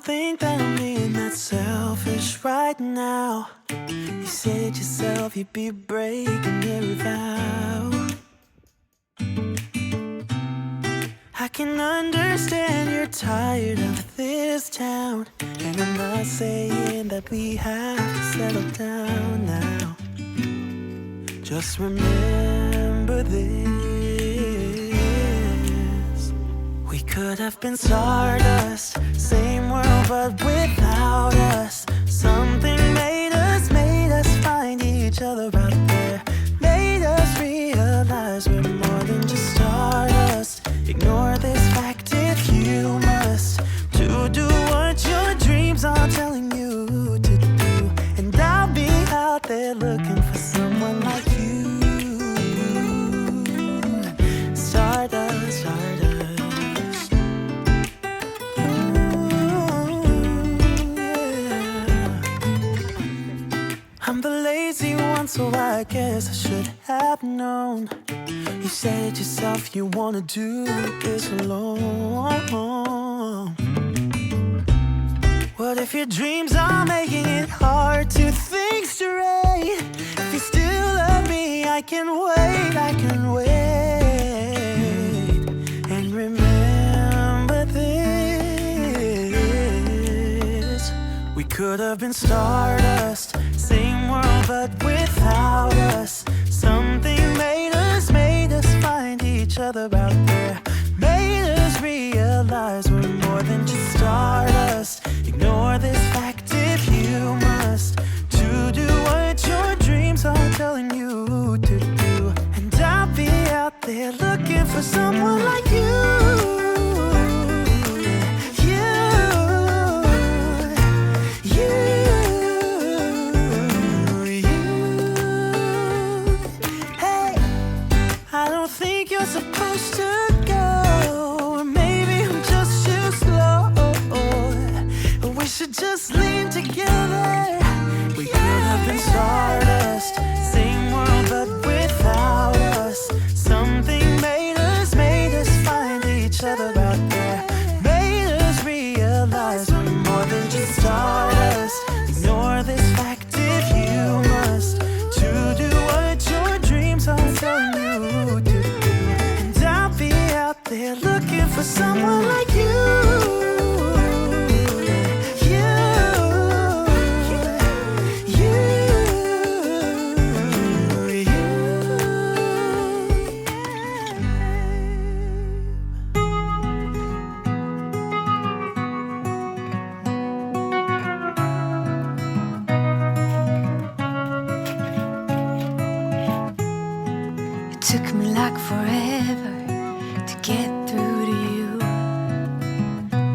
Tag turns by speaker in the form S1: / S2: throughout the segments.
S1: think that I'm being that selfish right now. You said yourself you'd be breaking every vow. I can understand you're tired of this town, and I'm not saying that we have to settle down now. Just remember this: we could have been stardust, same world but without us. Something made us find each other out there, made us realize we're more than just stardust. Ignore this fact if you must, to do what your dreams are telling you to do. And I'll be out there looking for someone like you. Stardust, stardust. Ooh, yeah. I'm the lazy one, so I guess I should have known. You said yourself you wanna do this alone. What if your dreams are making it hard to think straight? If you still love me, I can wait, I can wait. And remember this: we could have been stardust, same world but without us. Something made us find each other out there, made us realize we're more than just stardust. Ignore this fact if you must, to do what your dreams are telling you to do. And I'll be out there looking for someone like you. Supposed to go, maybe I'm just too slow. We should just lean together. We could have been stardust, same world but without us. Something made us find each other out there, made us realize we're more than just stardust. Ignore this fact if you must, to do what your dreams are telling you to. They're looking for someone like you.
S2: It took me like forever to get through to you,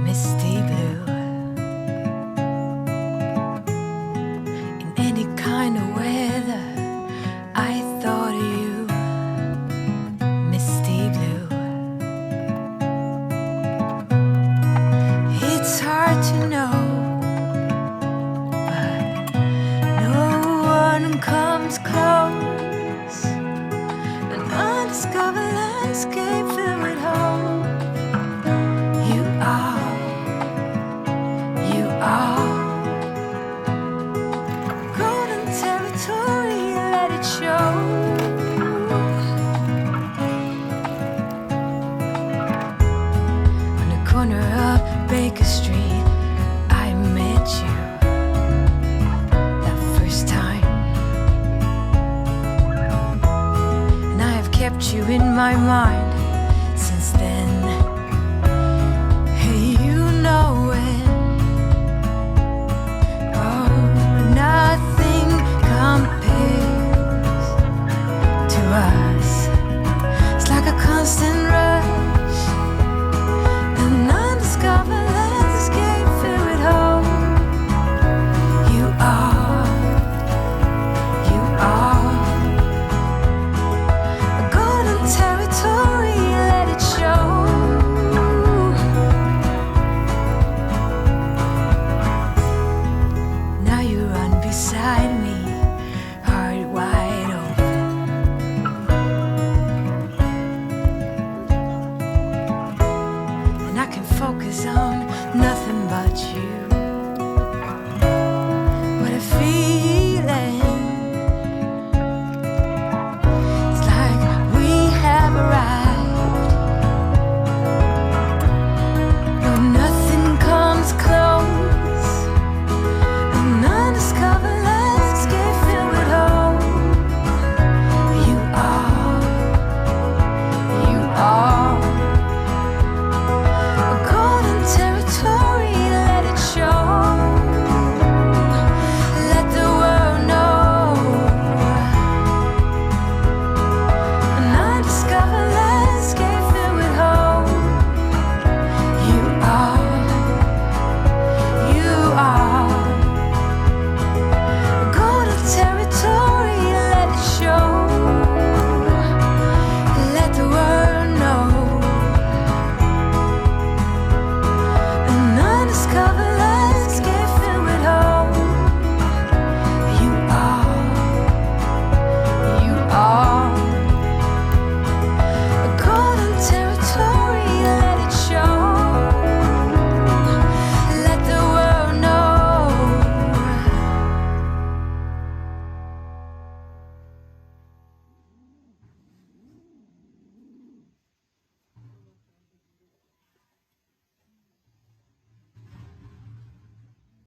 S2: misty blue. In any kind of weather, I thought of you, misty blue. It's hard to know, but no one comes close. An undiscovered landscape filled with hope. You are golden territory, let it show. On the corner of Baker Street, I met you that first time, and I have kept you in my mind